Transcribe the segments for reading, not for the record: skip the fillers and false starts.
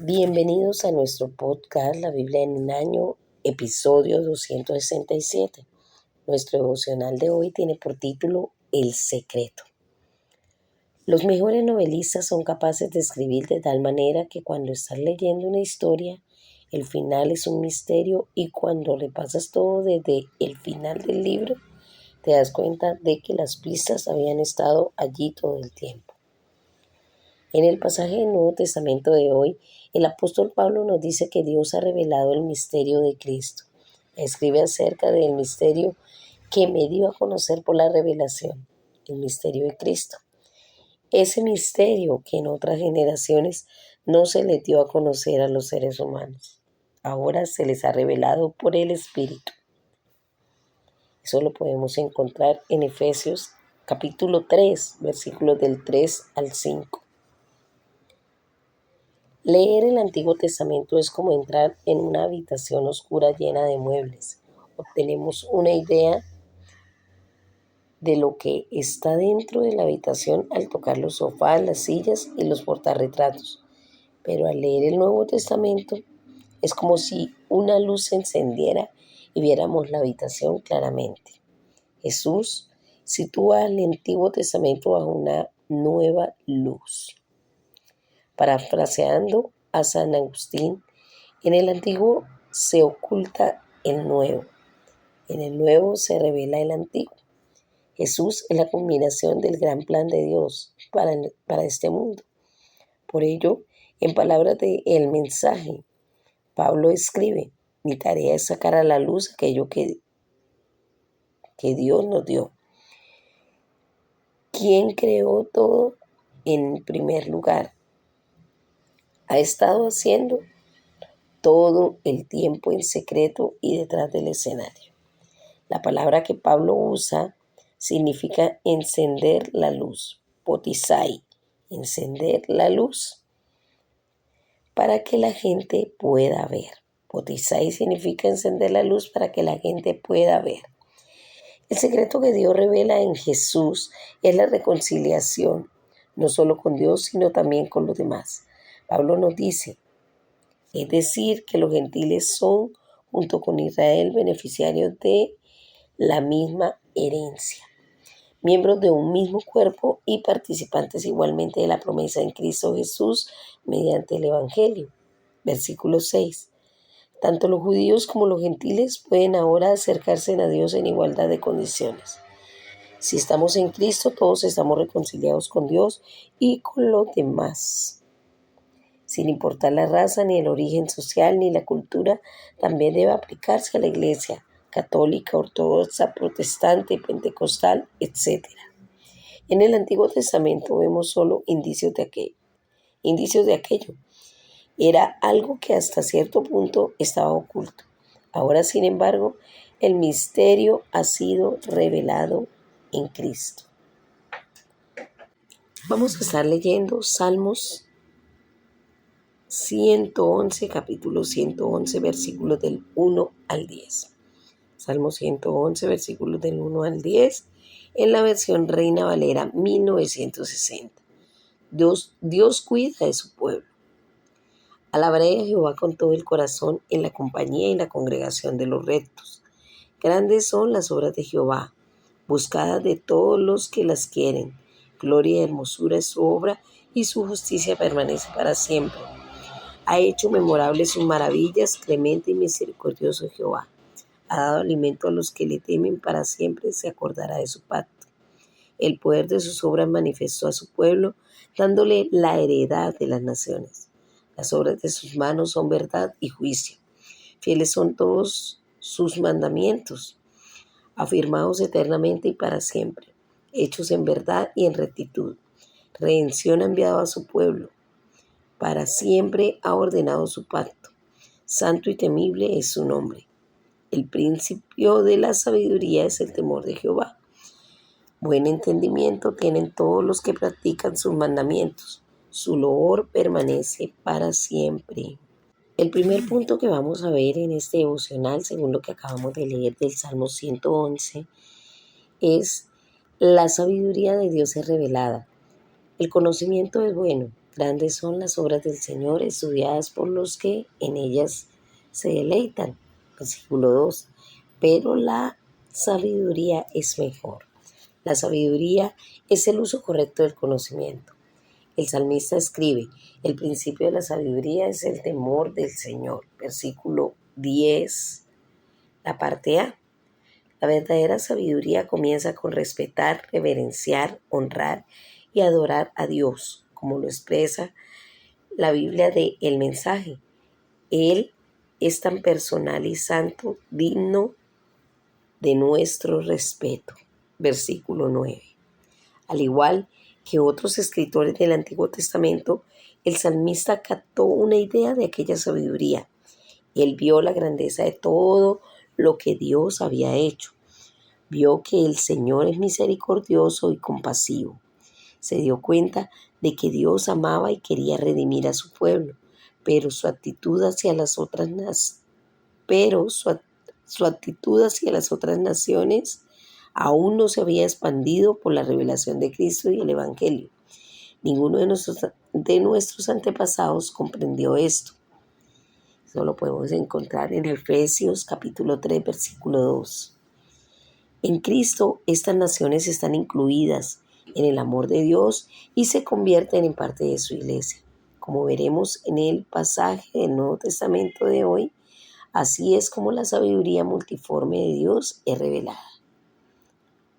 Bienvenidos a nuestro podcast La Biblia en un año, episodio 267. Nuestro devocional de hoy tiene por título El secreto. Los mejores novelistas son capaces de escribir de tal manera que cuando estás leyendo una historia, el final es un misterio y cuando repasas todo desde el final del libro, te das cuenta de que las pistas habían estado allí todo el tiempo. En el pasaje del Nuevo Testamento de hoy, el apóstol Pablo nos dice que Dios ha revelado el misterio de Cristo. Escribe acerca del misterio que me dio a conocer por la revelación, el misterio de Cristo. Ese misterio que en otras generaciones no se le dio a conocer a los seres humanos. Ahora se les ha revelado por el Espíritu. Eso lo podemos encontrar en Efesios capítulo 3, versículos del 3 al 5. Leer el Antiguo Testamento es como entrar en una habitación oscura llena de muebles. Obtenemos una idea de lo que está dentro de la habitación al tocar los sofás, las sillas y los portarretratos. Pero al leer el Nuevo Testamento es como si una luz se encendiera y viéramos la habitación claramente. Jesús sitúa al Antiguo Testamento bajo una nueva luz. Parafraseando a San Agustín, en el Antiguo se oculta el Nuevo, en el Nuevo se revela el Antiguo. Jesús es la culminación del gran plan de Dios para este mundo. Por ello, en palabras de El Mensaje, Pablo escribe: mi tarea es sacar a la luz aquello que Dios nos dio. ¿Quién creó todo en primer lugar? Ha estado haciendo todo el tiempo en secreto y detrás del escenario. La palabra que Pablo usa significa encender la luz, potizai, encender la luz para que la gente pueda ver. Potizai significa encender la luz para que la gente pueda ver. El secreto que Dios revela en Jesús es la reconciliación, no solo con Dios, sino también con los demás. Pablo nos dice, es decir, que los gentiles son, junto con Israel, beneficiarios de la misma herencia, miembros de un mismo cuerpo y participantes igualmente de la promesa en Cristo Jesús mediante el Evangelio. Versículo 6. Tanto los judíos como los gentiles pueden ahora acercarse a Dios en igualdad de condiciones. Si estamos en Cristo, todos estamos reconciliados con Dios y con los demás. Sin importar la raza, ni el origen social, ni la cultura, también debe aplicarse a la Iglesia católica, ortodoxa, protestante, pentecostal, etc. En el Antiguo Testamento vemos solo indicios de aquello. Era algo que hasta cierto punto estaba oculto. Ahora, sin embargo, el misterio ha sido revelado en Cristo. Vamos a estar leyendo Salmos 111, capítulo 111, versículos del 1 al 10. Salmo 111, versículos del 1 al 10, en la versión Reina Valera 1960. Dios cuida de su pueblo. Alabaré a Jehová con todo el corazón en la compañía y la congregación de los rectos. Grandes son las obras de Jehová, buscadas de todos los que las quieren. Gloria y hermosura es su obra y su justicia permanece para siempre. Ha hecho memorables sus maravillas, clemente y misericordioso Jehová. Ha dado alimento a los que le temen, para siempre se acordará de su pacto. El poder de sus obras manifestó a su pueblo, dándole la heredad de las naciones. Las obras de sus manos son verdad y juicio. Fieles son todos sus mandamientos, afirmados eternamente y para siempre, hechos en verdad y en rectitud. Redención ha enviado a su pueblo, para siempre ha ordenado su pacto. Santo y temible es su nombre. El principio de la sabiduría es el temor de Jehová. Buen entendimiento tienen todos los que practican sus mandamientos. Su loor permanece para siempre. El primer punto que vamos a ver en este devocional, según lo que acabamos de leer del Salmo 111, es la sabiduría de Dios es revelada. El conocimiento es bueno, Grandes son las obras del Señor, estudiadas por los que en ellas se deleitan. Versículo 2. Pero la sabiduría es mejor. La sabiduría es el uso correcto del conocimiento. El salmista escribe: el principio de la sabiduría es el temor del Señor. Versículo 10, la parte A. La verdadera sabiduría comienza con respetar, reverenciar, honrar y adorar a Dios, como lo expresa la Biblia de El Mensaje. Él es tan personal y santo, digno de nuestro respeto. Versículo 9. Al igual que otros escritores del Antiguo Testamento, el salmista captó una idea de aquella sabiduría. Él vio la grandeza de todo lo que Dios había hecho. Vio que el Señor es misericordioso y compasivo. Se dio cuenta de que Dios amaba y quería redimir a su pueblo, pero su actitud hacia las otras naciones aún no se había expandido por la revelación de Cristo y el Evangelio. Ninguno de nuestros antepasados comprendió esto. Eso lo podemos encontrar en Efesios capítulo 3, versículo 2. En Cristo, estas naciones están incluidas en el amor de Dios y se convierten en parte de su iglesia. Como veremos en el pasaje del Nuevo Testamento de hoy, así es como la sabiduría multiforme de Dios es revelada.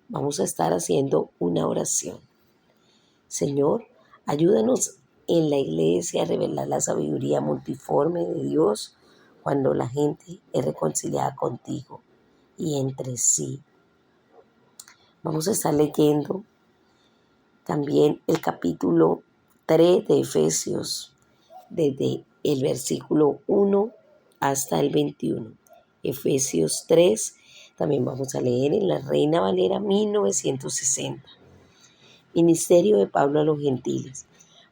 Vamos a estar haciendo una oración. Señor, ayúdanos en la iglesia a revelar la sabiduría multiforme de Dios cuando la gente es reconciliada contigo y entre sí. Vamos a estar leyendo también el capítulo 3 de Efesios, desde el versículo 1 hasta el 21. Efesios 3, también vamos a leer en la Reina Valera 1960. Ministerio de Pablo a los gentiles.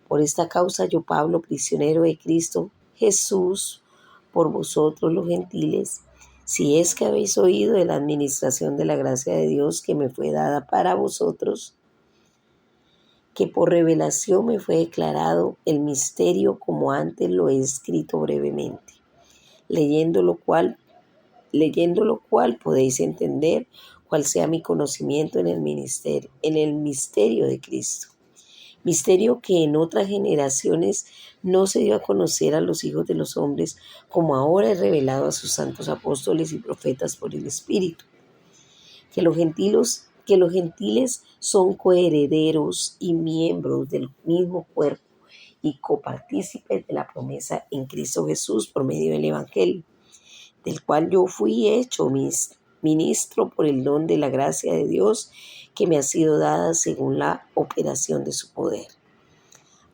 Por esta causa yo, Pablo, prisionero de Cristo Jesús, por vosotros los gentiles, si es que habéis oído de la administración de la gracia de Dios que me fue dada para vosotros, que por revelación me fue declarado el misterio como antes lo he escrito brevemente, leyendo lo cual podéis entender cuál sea mi conocimiento en el misterio de Cristo. Misterio que en otras generaciones no se dio a conocer a los hijos de los hombres, como ahora es revelado a sus santos apóstoles y profetas por el Espíritu. Que los gentiles son coherederos y miembros del mismo cuerpo y copartícipes de la promesa en Cristo Jesús por medio del Evangelio, del cual yo fui hecho ministro por el don de la gracia de Dios que me ha sido dada según la operación de su poder.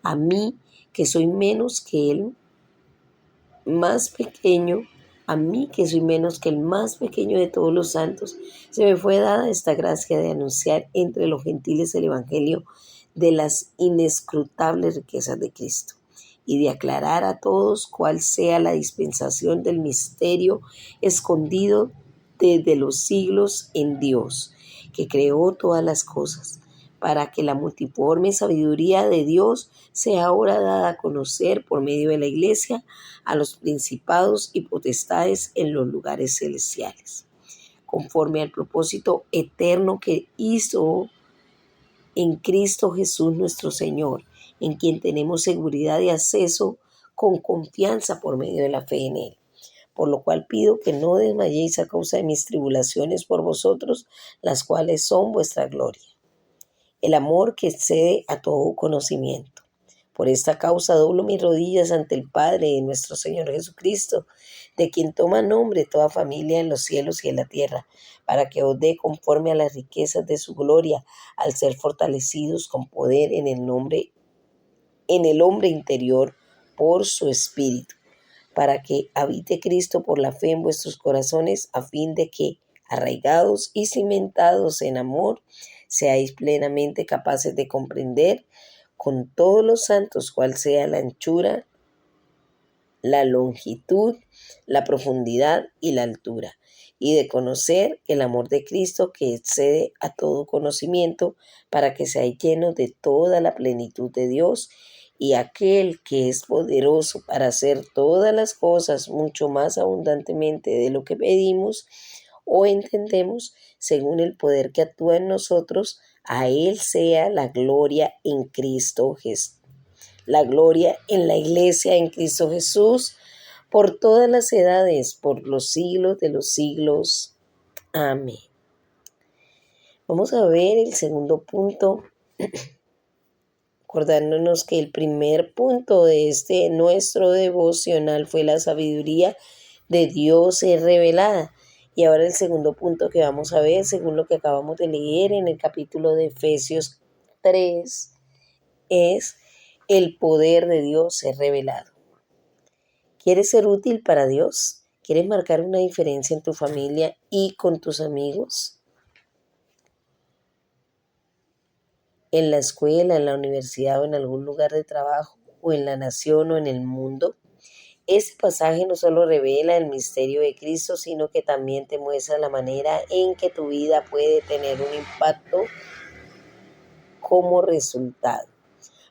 A mí, que soy menos que el más pequeño de todos los santos, se me fue dada esta gracia de anunciar entre los gentiles el Evangelio de las inescrutables riquezas de Cristo y de aclarar a todos cuál sea la dispensación del misterio escondido desde los siglos en Dios, que creó todas las cosas, para que la multiforme sabiduría de Dios sea ahora dada a conocer por medio de la Iglesia a los principados y potestades en los lugares celestiales, conforme al propósito eterno que hizo en Cristo Jesús nuestro Señor, en quien tenemos seguridad de acceso con confianza por medio de la fe en Él. Por lo cual pido que no desmayéis a causa de mis tribulaciones por vosotros, las cuales son vuestra gloria. El amor que excede a todo conocimiento. Por esta causa doblo mis rodillas ante el Padre de nuestro Señor Jesucristo, de quien toma nombre toda familia en los cielos y en la tierra, para que os dé conforme a las riquezas de su gloria, al ser fortalecidos con poder en el hombre interior por su Espíritu, para que habite Cristo por la fe en vuestros corazones, a fin de que, arraigados y cimentados en amor, seáis plenamente capaces de comprender con todos los santos cuál sea la anchura, la longitud, la profundidad y la altura, y de conocer el amor de Cristo que excede a todo conocimiento, para que seáis llenos de toda la plenitud de Dios. Y aquel que es poderoso para hacer todas las cosas mucho más abundantemente de lo que pedimos o entendemos, según el poder que actúa en nosotros, a Él sea la gloria en Cristo Jesús. La gloria en la iglesia en Cristo Jesús, por todas las edades, por los siglos de los siglos. Amén. Vamos a ver el segundo punto, acordándonos que el primer punto de este nuestro devocional fue la sabiduría de Dios es revelada. Y ahora el segundo punto que vamos a ver, según lo que acabamos de leer en el capítulo de Efesios 3, es el poder de Dios es revelado. ¿Quieres ser útil para Dios? ¿Quieres marcar una diferencia en tu familia y con tus amigos? ¿En la escuela, en la universidad o en algún lugar de trabajo, o en la nación o en el mundo? Este pasaje no solo revela el misterio de Cristo, sino que también te muestra la manera en que tu vida puede tener un impacto como resultado.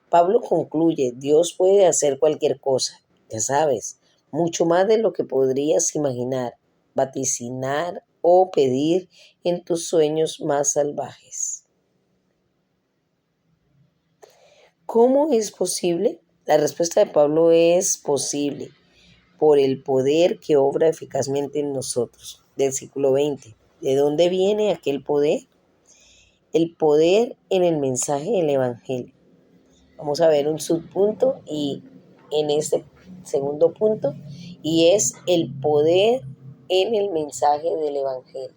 Pablo concluye, Dios puede hacer cualquier cosa, ya sabes, mucho más de lo que podrías imaginar, vaticinar o pedir en tus sueños más salvajes. ¿Cómo es posible? La respuesta de Pablo es posible por el poder que obra eficazmente en nosotros. Versículo 20. ¿De dónde viene aquel poder? El poder en el mensaje del Evangelio. Vamos a ver un subpunto y en este segundo punto, y es el poder en el mensaje del Evangelio.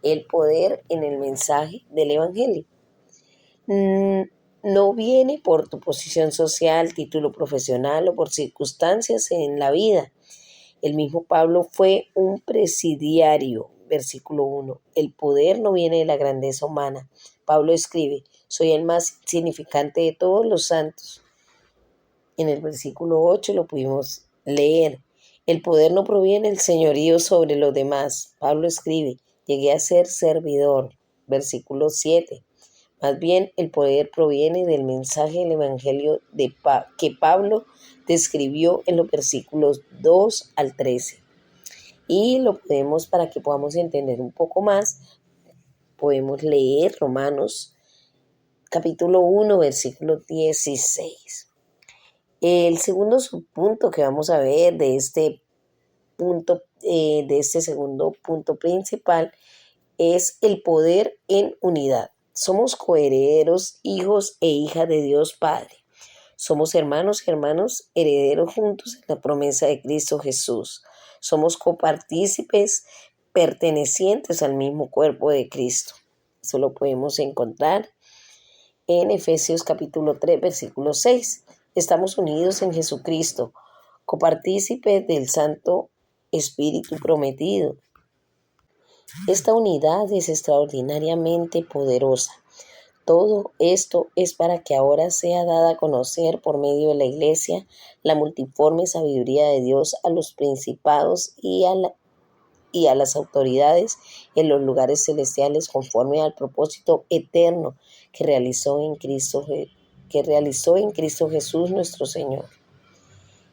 El poder en el mensaje del Evangelio. No viene por tu posición social, título profesional o por circunstancias en la vida. El mismo Pablo fue un presidiario, versículo 1. El poder no viene de la grandeza humana. Pablo escribe, soy el más significante de todos los santos. En el versículo 8 lo pudimos leer. El poder no proviene del señorío sobre los demás. Pablo escribe, llegué a ser servidor, versículo 7. Más bien, el poder proviene del mensaje del Evangelio que Pablo describió en los versículos 2 al 13. Y lo podemos, para que podamos entender un poco más, podemos leer Romanos capítulo 1, versículo 16. El segundo subpunto que vamos a ver de este punto, de este segundo punto principal, es el poder en unidad. Somos coherederos, hijos e hijas de Dios Padre. Somos hermanos y hermanos, herederos juntos en la promesa de Cristo Jesús. Somos copartícipes, pertenecientes al mismo cuerpo de Cristo. Eso lo podemos encontrar en Efesios capítulo 3, versículo 6. Estamos unidos en Jesucristo, copartícipes del Santo Espíritu prometido. Esta unidad es extraordinariamente poderosa. Todo esto es para que ahora sea dada a conocer por medio de la Iglesia la multiforme sabiduría de Dios a los principados y a las autoridades en los lugares celestiales, conforme al propósito eterno que realizó en Cristo Jesús nuestro Señor.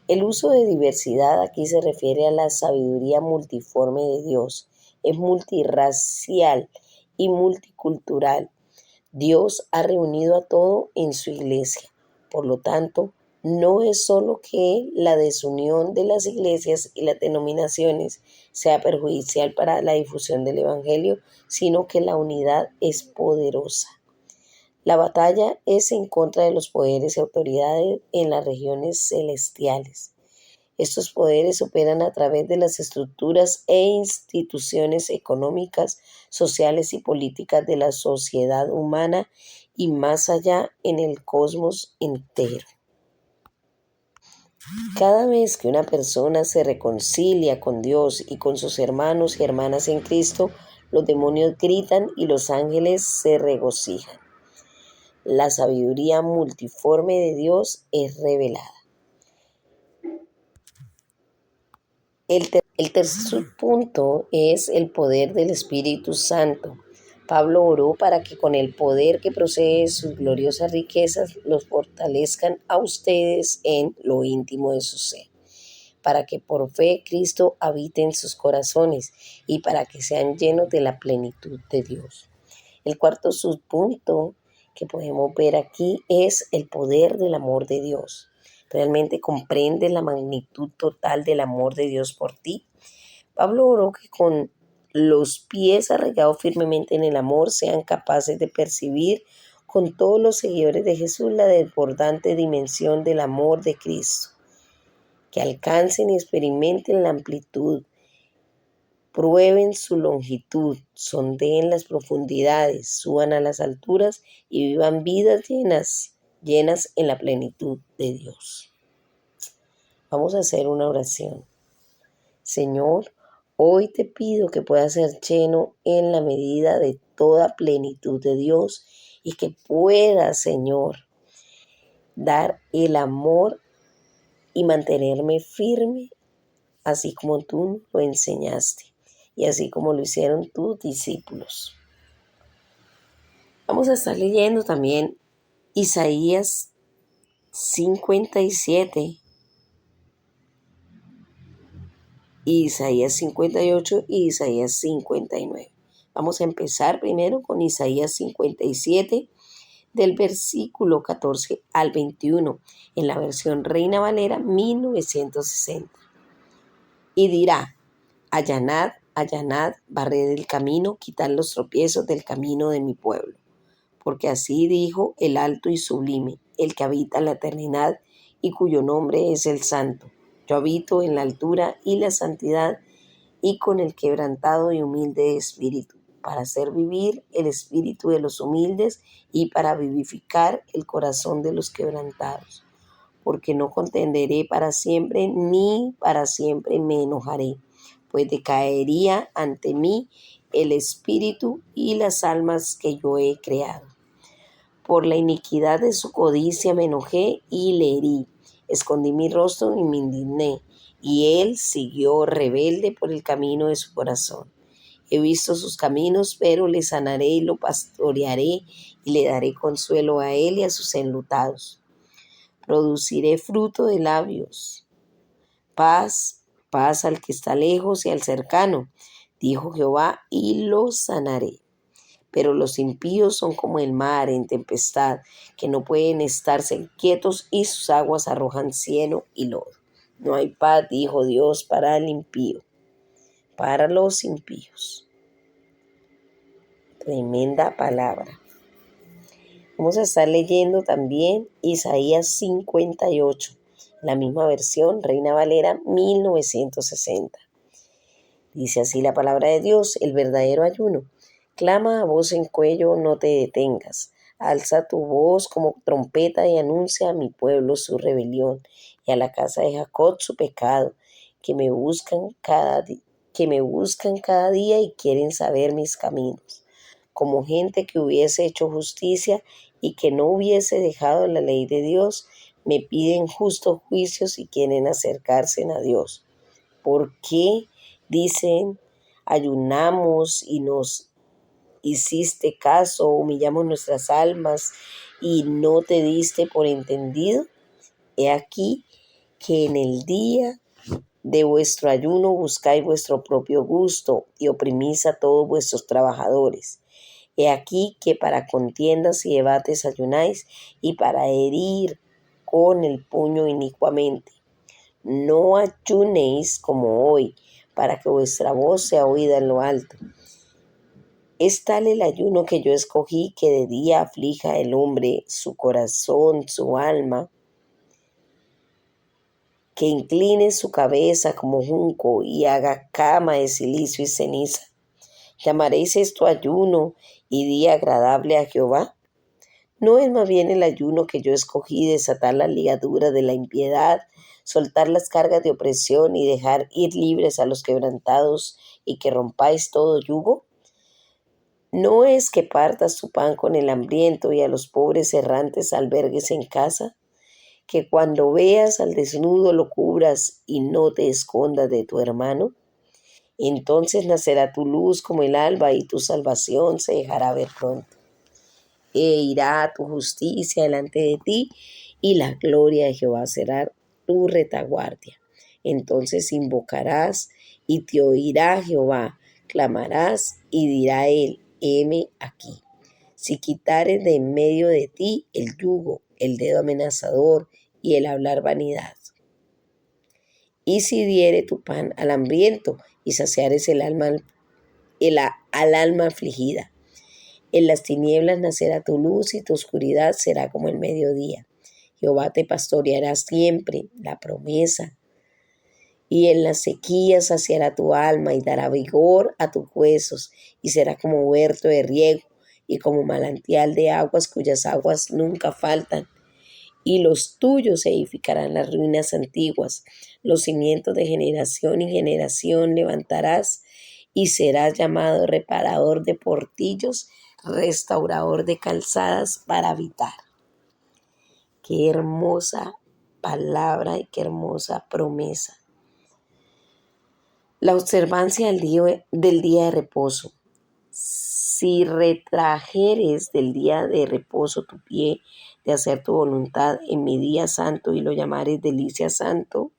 El uso de diversidad aquí se refiere a la sabiduría multiforme de Dios. Es multirracial y multicultural. Dios ha reunido a todo en su iglesia. Por lo tanto, no es solo que la desunión de las iglesias y las denominaciones sea perjudicial para la difusión del Evangelio, sino que la unidad es poderosa. La batalla es en contra de los poderes y autoridades en las regiones celestiales. Estos poderes operan a través de las estructuras e instituciones económicas, sociales y políticas de la sociedad humana y más allá en el cosmos entero. Cada vez que una persona se reconcilia con Dios y con sus hermanos y hermanas en Cristo, los demonios gritan y los ángeles se regocijan. La sabiduría multiforme de Dios es revelada. El tercer punto es el poder del Espíritu Santo. Pablo oró para que con el poder que procede de sus gloriosas riquezas los fortalezcan a ustedes en lo íntimo de su ser, para que por fe Cristo habite en sus corazones y para que sean llenos de la plenitud de Dios. El cuarto subpunto que podemos ver aquí es el poder del amor de Dios. ¿Realmente comprendes la magnitud total del amor de Dios por ti? Pablo oró que con los pies arraigados firmemente en el amor sean capaces de percibir con todos los seguidores de Jesús la desbordante dimensión del amor de Cristo, que alcancen y experimenten la amplitud, prueben su longitud, sondeen las profundidades, suban a las alturas y vivan vidas llenas en la plenitud de Dios. Vamos a hacer una oración. Señor, hoy te pido que puedas ser lleno en la medida de toda plenitud de Dios y que puedas, Señor, dar el amor y mantenerme firme, así como tú lo enseñaste y así como lo hicieron tus discípulos. Vamos a estar leyendo también Isaías 57, Isaías 58 y Isaías 59. Vamos a empezar primero con Isaías 57, del versículo 14 al 21, en la versión Reina Valera 1960. Y dirá: allanad, allanad, barred el camino, quitad los tropiezos del camino de mi pueblo. Porque así dijo el alto y sublime, el que habita en la eternidad y cuyo nombre es el Santo. Yo habito en la altura y la santidad y con el quebrantado y humilde de espíritu, para hacer vivir el espíritu de los humildes y para vivificar el corazón de los quebrantados. Porque no contenderé para siempre, ni para siempre me enojaré, pues decaería ante mí el espíritu y las almas que yo he creado. Por la iniquidad de su codicia me enojé y le herí. Escondí mi rostro y me indigné, y él siguió rebelde por el camino de su corazón. He visto sus caminos, pero le sanaré y lo pastorearé, y le daré consuelo a él y a sus enlutados. Produciré fruto de labios. Paz, paz al que está lejos y al cercano, dijo Jehová, y lo sanaré. Pero los impíos son como el mar en tempestad, que no pueden estarse quietos y sus aguas arrojan cieno y lodo. No hay paz, dijo Dios, para el impío, para los impíos. Tremenda palabra. Vamos a estar leyendo también Isaías 58, la misma versión, Reina Valera 1960. Dice así la palabra de Dios: el verdadero ayuno. Clama a voz en cuello, no te detengas. Alza tu voz como trompeta y anuncia a mi pueblo su rebelión y a la casa de Jacob su pecado, que me buscan cada día y quieren saber mis caminos. Como gente que hubiese hecho justicia y que no hubiese dejado la ley de Dios, me piden justos juicios y quieren acercarse a Dios. ¿Por qué, dicen, ayunamos y nos hiciste caso, humillamos nuestras almas y no te diste por entendido? He aquí que en el día de vuestro ayuno buscáis vuestro propio gusto y oprimís a todos vuestros trabajadores. He aquí que para contiendas y debates ayunáis y para herir con el puño inicuamente. No ayunéis como hoy, para que vuestra voz sea oída en lo alto. Es tal el ayuno que yo escogí, que de día aflija el hombre su corazón, su alma, que incline su cabeza como junco y haga cama de cilicio y ceniza. ¿Llamaréis esto ayuno y día agradable a Jehová? ¿No es más bien el ayuno que yo escogí, desatar las ligaduras de la impiedad, soltar las cargas de opresión y dejar ir libres a los quebrantados y que rompáis todo yugo? ¿No es que partas tu pan con el hambriento y a los pobres errantes albergues en casa? que cuando veas al desnudo lo cubras y no te escondas de tu hermano? Entonces nacerá tu luz como el alba y tu salvación se dejará ver pronto. Irá tu justicia delante de ti y la gloria de Jehová será tu retaguardia. Entonces invocarás y te oirá Jehová, clamarás y dirá él, heme aquí. Si quitares de en medio de ti el yugo, el dedo amenazador y el hablar vanidad, y si diere tu pan al hambriento y saciares al alma afligida, en las tinieblas nacerá tu luz y tu oscuridad será como el mediodía. Jehová te pastoreará siempre, la promesa, y en la sequía saciará tu alma y dará vigor a tus huesos, y será como huerto de riego y como manantial de aguas cuyas aguas nunca faltan. Y los tuyos edificarán las ruinas antiguas, los cimientos de generación y generación levantarás, y serás llamado reparador de portillos, restaurador de calzadas para habitar. Qué hermosa palabra y qué hermosa promesa. La observancia del día de reposo. Si retrajeres del día de reposo tu pie de hacer tu voluntad en mi día santo y lo llamares delicia santo,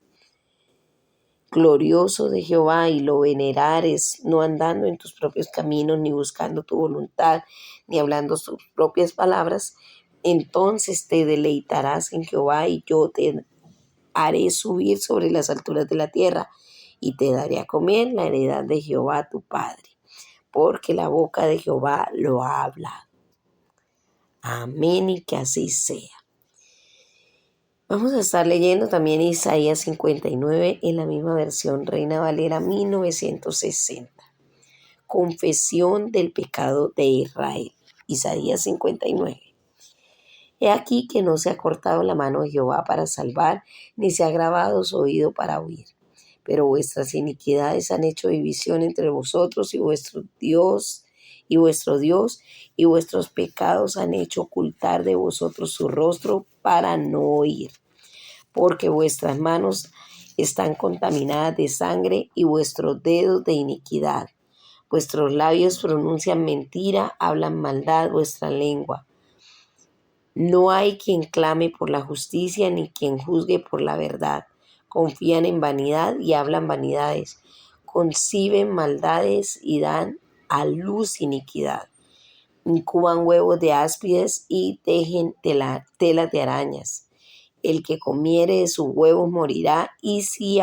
glorioso de Jehová, y lo venerares, no andando en tus propios caminos, ni buscando tu voluntad, ni hablando tus propias palabras, entonces te deleitarás en Jehová y yo te haré subir sobre las alturas de la tierra y te daré a comer la heredad de Jehová tu Padre, porque la boca de Jehová lo ha hablado. Amén, y que así sea. Vamos a estar leyendo también Isaías 59 en la misma versión Reina Valera 1960. Confesión del pecado de Israel. Isaías 59. He aquí que no se ha cortado la mano de Jehová para salvar, ni se ha agravado su oído para oír. Pero vuestras iniquidades han hecho división entre vosotros y vuestro Dios, y vuestros pecados han hecho ocultar de vosotros su rostro para no oír. Porque vuestras manos están contaminadas de sangre y vuestros dedos de iniquidad. Vuestros labios pronuncian mentira, hablan maldad vuestra lengua. No hay quien clame por la justicia ni quien juzgue por la verdad. Confían en vanidad y hablan vanidades. Conciben maldades y dan a luz iniquidad. Incuban huevos de áspides y tejen telas de arañas. El que comiere de sus huevos morirá, y si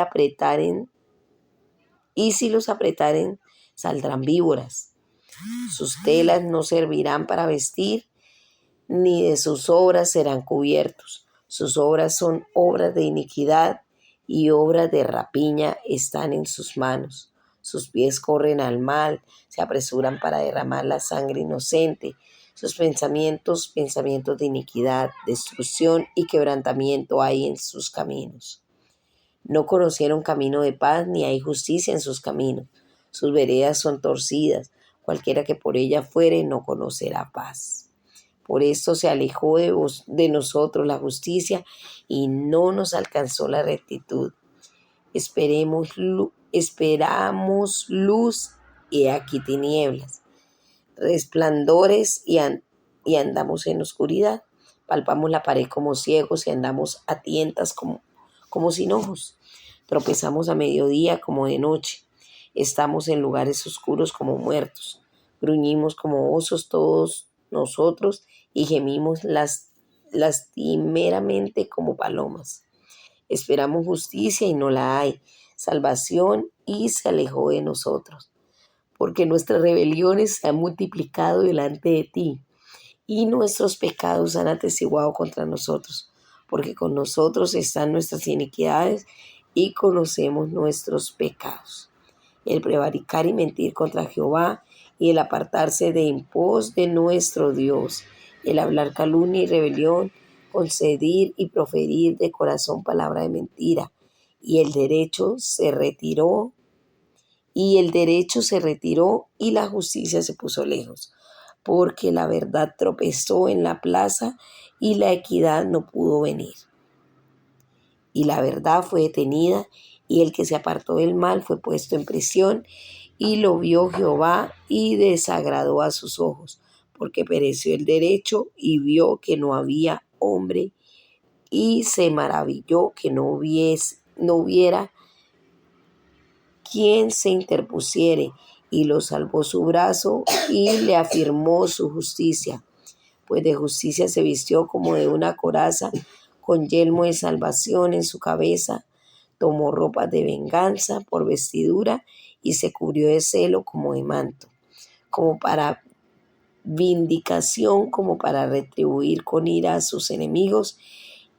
los apretaren, saldrán víboras. Sus telas no servirán para vestir, ni de sus obras serán cubiertos. Sus obras son obras de iniquidad, y obras de rapiña están en sus manos. Sus pies corren al mal, se apresuran para derramar la sangre inocente. Sus pensamientos de iniquidad, destrucción y quebrantamiento hay en sus caminos. No conocieron camino de paz, ni hay justicia en sus caminos. Sus veredas son torcidas, cualquiera que por ella fuere no conocerá paz. Por esto se alejó de nosotros la justicia y no nos alcanzó la rectitud. Esperamos luz y aquí tinieblas, resplandores y andamos en oscuridad. Palpamos la pared como ciegos y andamos a tientas como sin ojos. Tropezamos a mediodía como de noche. Estamos en lugares oscuros como muertos. Gruñimos como osos todos nosotros y gemimos lastimeramente como palomas. Esperamos justicia y no la hay, salvación y se alejó de nosotros. Porque nuestras rebeliones se han multiplicado delante de ti y nuestros pecados han atestiguado contra nosotros. Porque con nosotros están nuestras iniquidades y conocemos nuestros pecados. El prevaricar y mentir contra Jehová y el apartarse de en pos de nuestro Dios, el hablar calumnia y rebelión, conceder y proferir de corazón palabra de mentira, y el derecho se retiró y la justicia se puso lejos, porque la verdad tropezó en la plaza y la equidad no pudo venir. y la verdad fue detenida, y el que se apartó del mal fue puesto en prisión, y lo vio Jehová y desagradó a sus ojos, porque pereció el derecho y vio que no había hombre, y se maravilló que no hubiera quien se interpusiere, y lo salvó su brazo y le afirmó su justicia, pues de justicia se vistió como de una coraza, con yelmo de salvación en su cabeza, tomó ropas de venganza por vestidura y se cubrió de celo como de manto, como para vindicación, como para retribuir con ira a sus enemigos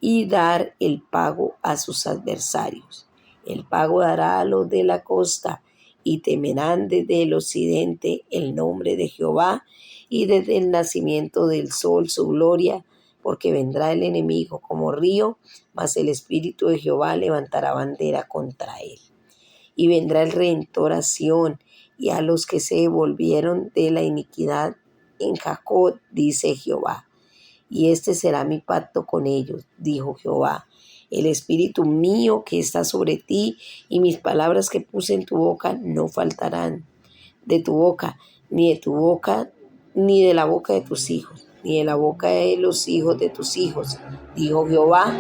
y dar el pago a sus adversarios. El pago dará a los de la costa, y temerán desde el occidente el nombre de Jehová, y desde el nacimiento del sol su gloria, porque vendrá el enemigo como río, mas el Espíritu de Jehová levantará bandera contra él. Y vendrá el Redentor a Sión, y a los que se volvieron de la iniquidad en Jacob, dice Jehová. Y este será mi pacto con ellos, dijo Jehová. El espíritu mío que está sobre ti y mis palabras que puse en tu boca no faltarán de tu boca, ni de la boca de tus hijos, ni de la boca de los hijos de tus hijos, dijo Jehová,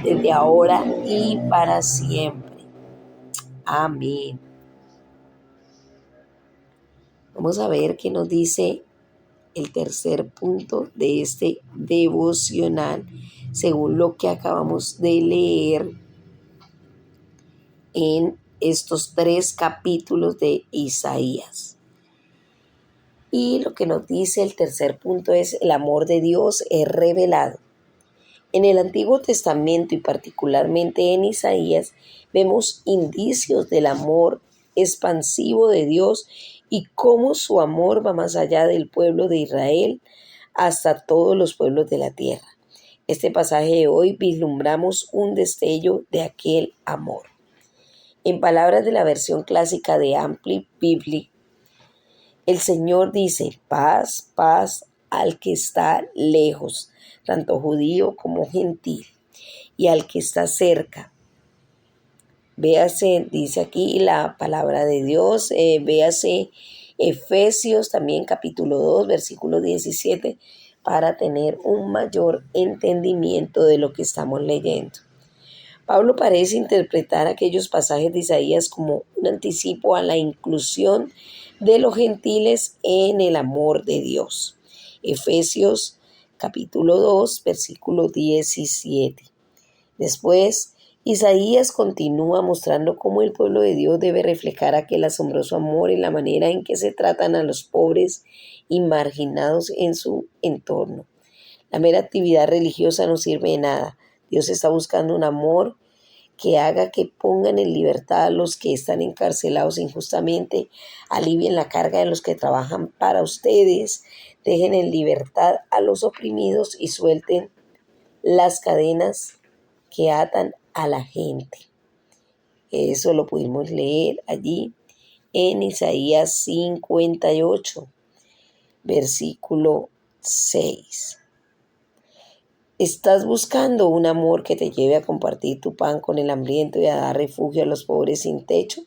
desde ahora y para siempre. Amén. Vamos a ver qué nos dice el tercer punto de este devocional, según lo que acabamos de leer en estos 3 capítulos de Isaías. Y lo que nos dice el tercer punto es: el amor de Dios es revelado. En el Antiguo Testamento y particularmente en Isaías vemos indicios del amor expansivo de Dios y cómo su amor va más allá del pueblo de Israel hasta todos los pueblos de la tierra. Este pasaje de hoy vislumbramos un destello de aquel amor. En palabras de la versión clásica de Ampli Bibli, el Señor dice: paz, paz al que está lejos, tanto judío como gentil, y al que está cerca. Véase, dice aquí la palabra de Dios, véase Efesios también capítulo 2, versículo 17, para tener un mayor entendimiento de lo que estamos leyendo. Pablo parece interpretar aquellos pasajes de Isaías como un anticipo a la inclusión de los gentiles en el amor de Dios. Efesios capítulo 2, versículo 17. Después, Isaías continúa mostrando cómo el pueblo de Dios debe reflejar aquel asombroso amor en la manera en que se tratan a los pobres y marginados en su entorno. La mera actividad religiosa no sirve de nada. Dios está buscando un amor que haga que pongan en libertad a los que están encarcelados injustamente, alivien la carga de los que trabajan para ustedes, dejen en libertad a los oprimidos y suelten las cadenas que atan a la gente. Eso lo pudimos leer allí en Isaías 58, versículo 6. ¿Estás buscando un amor que te lleve a compartir tu pan con el hambriento y a dar refugio a los pobres sin techo?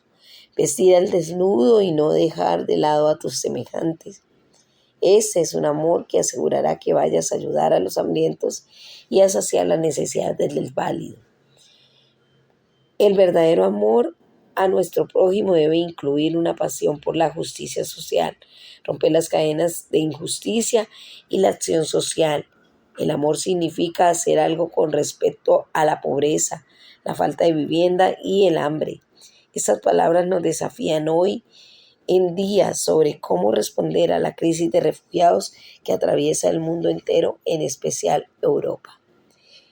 Vestir al desnudo y no dejar de lado a tus semejantes. Ese es un amor que asegurará que vayas a ayudar a los hambrientos y a saciar las necesidades del desválido. El verdadero amor a nuestro prójimo debe incluir una pasión por la justicia social, romper las cadenas de injusticia y la acción social. El amor significa hacer algo con respecto a la pobreza, la falta de vivienda y el hambre. Estas palabras nos desafían hoy en día sobre cómo responder a la crisis de refugiados que atraviesa el mundo entero, en especial Europa.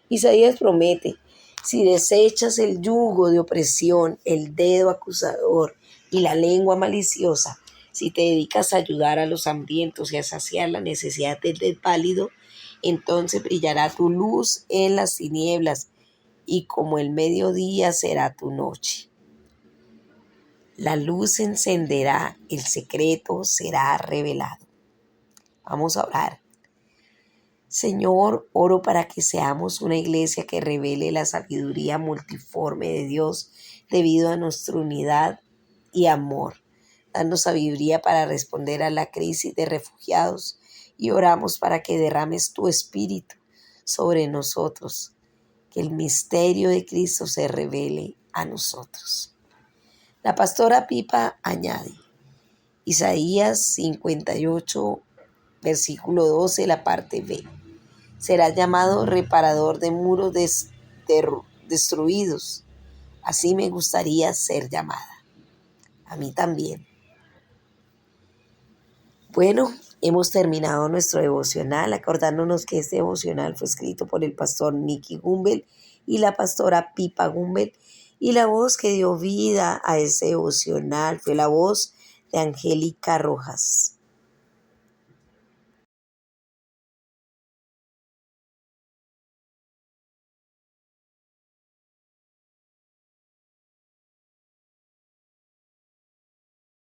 Isaías promete: si desechas el yugo de opresión, el dedo acusador y la lengua maliciosa, si te dedicas a ayudar a los hambrientos y a saciar la necesidad del desválido, entonces brillará tu luz en las tinieblas y como el mediodía será tu noche. La luz se encenderá, el secreto será revelado. Vamos a orar. Señor, oro para que seamos una iglesia que revele la sabiduría multiforme de Dios debido a nuestra unidad y amor. Danos sabiduría para responder a la crisis de refugiados y oramos para que derrames tu espíritu sobre nosotros, que el misterio de Cristo se revele a nosotros. La pastora Pipa añade, Isaías 58, versículo 12, la parte B. Será llamado reparador de muros destruidos. Así me gustaría ser llamada. A mí también. Bueno, hemos terminado nuestro devocional, acordándonos que este devocional fue escrito por el pastor Nicky Gumbel y la pastora Pipa Gumbel, y la voz que dio vida a ese devocional fue la voz de Angélica Rojas.